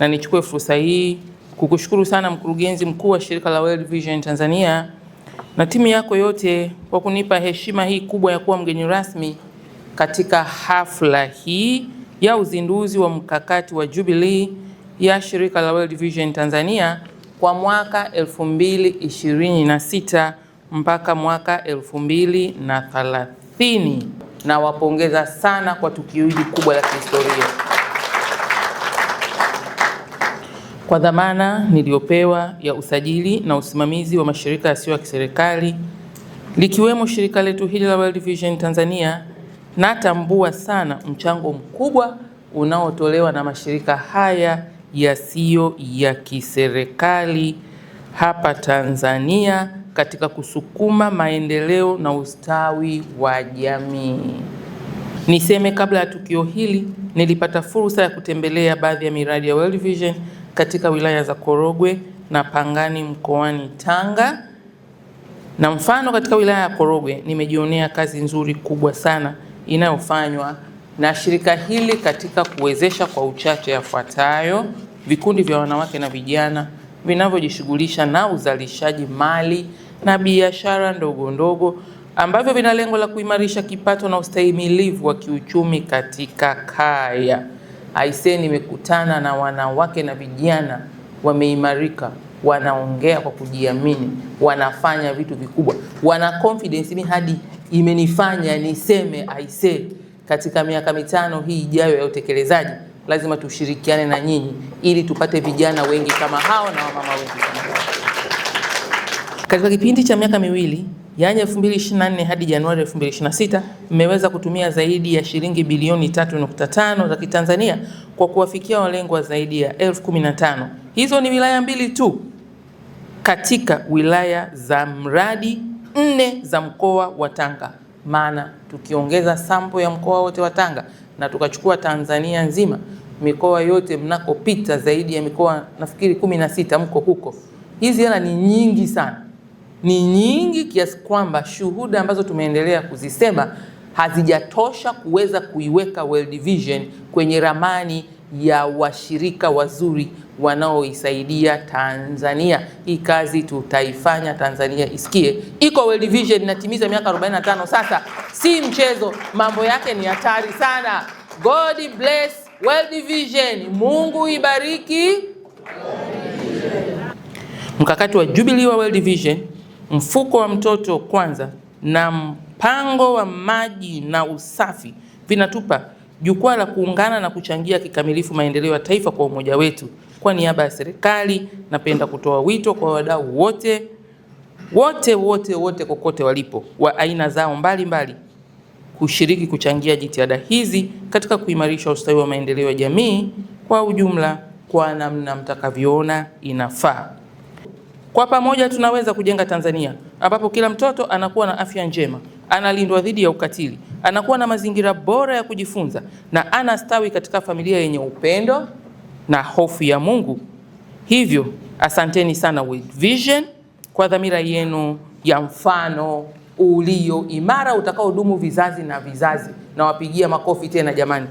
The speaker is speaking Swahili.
na nichukue fursa hii kukushukuru sana mkurugenzi mkuu wa shirika la World Vision Tanzania na timu yako yote kwa kunipa heshima hii kubwa ya kuwa mgeni rasmi katika hafla hii ya uzinduzi wa mkakati wa Jubilee ya shirika la World Vision Tanzania kwa mwaka 2026 mpaka mwaka 2030. Na wapongeza sana kwa tukio hili kubwa la kihistoria. Kwa dhamana niliyopewa ya usajili na usimamizi wa mashirika yasiyo ya kiserikali likiwemo shirika letu hili la World Vision Tanzania, natambua sana mchango mkubwa unaotolewa na mashirika haya yasiyo ya kiserikali hapa Tanzania katika kusukuma maendeleo na ustawi wa jamii. Niseme kabla ya tukio hili nilipata fursa ya kutembelea baadhi ya miradi ya World Vision katika wilaya za Korogwe na Pangani mkoani Tanga. Na mfano katika wilaya ya Korogwe nimejionea kazi nzuri kubwa sana inayofanywa na shirika hili katika kuwezesha kwa uchache yafuatayo: vikundi vya wanawake na vijana vinavyojishughulisha na uzalishaji mali na biashara ndogo ndogo ambavyo vina lengo la kuimarisha kipato na ustahimilivu wa kiuchumi katika kaya. Aisee, nimekutana na wanawake na vijana wameimarika, wanaongea kwa kujiamini, wanafanya vitu vikubwa, wana confidence. Mimi hadi imenifanya niseme aisee, katika miaka mitano hii ijayo ya utekelezaji lazima tushirikiane na nyinyi ili tupate vijana wengi kama hao na wamama wengi kama hao. Katika kipindi cha miaka miwili, yaani 2024 hadi Januari 2026, mmeweza kutumia zaidi ya shilingi bilioni 3.5 za Kitanzania kwa kuwafikia walengwa zaidi ya 15,000. Hizo ni wilaya 2 tu katika wilaya za mradi 4 za mkoa wa Tanga. Maana tukiongeza sampo ya mkoa wote wa Tanga na tukachukua Tanzania nzima, mikoa yote mnakopita zaidi ya mikoa nafikiri 16 mko huko. Hizi hela ni nyingi sana. Ni nyingi kiasi kwamba shuhuda ambazo tumeendelea kuzisema hazijatosha kuweza kuiweka World Vision kwenye ramani ya washirika wazuri wanaoisaidia Tanzania. Hii kazi tutaifanya, Tanzania isikie iko World Vision inatimiza miaka 45 sasa, si mchezo, mambo yake ni hatari sana. God bless World Vision, Mungu ibariki mkakati wa Jubilee wa World Vision, mfuko wa mtoto kwanza na mpango wa maji na usafi vinatupa jukwaa la kuungana na kuchangia kikamilifu maendeleo ya taifa kwa umoja wetu. Kwa niaba ya serikali, napenda kutoa wito kwa wadau wote kokote walipo wa aina zao mbalimbali kushiriki kuchangia jitihada hizi katika kuimarisha ustawi wa maendeleo ya jamii kwa ujumla kwa namna mtakavyoona inafaa. Kwa pamoja tunaweza kujenga Tanzania ambapo kila mtoto anakuwa na afya njema, analindwa dhidi ya ukatili, anakuwa na mazingira bora ya kujifunza na anastawi katika familia yenye upendo na hofu ya Mungu. Hivyo, asanteni sana World Vision kwa dhamira yenu ya mfano ulio imara utakaodumu vizazi na vizazi. Na wapigia makofi tena jamani.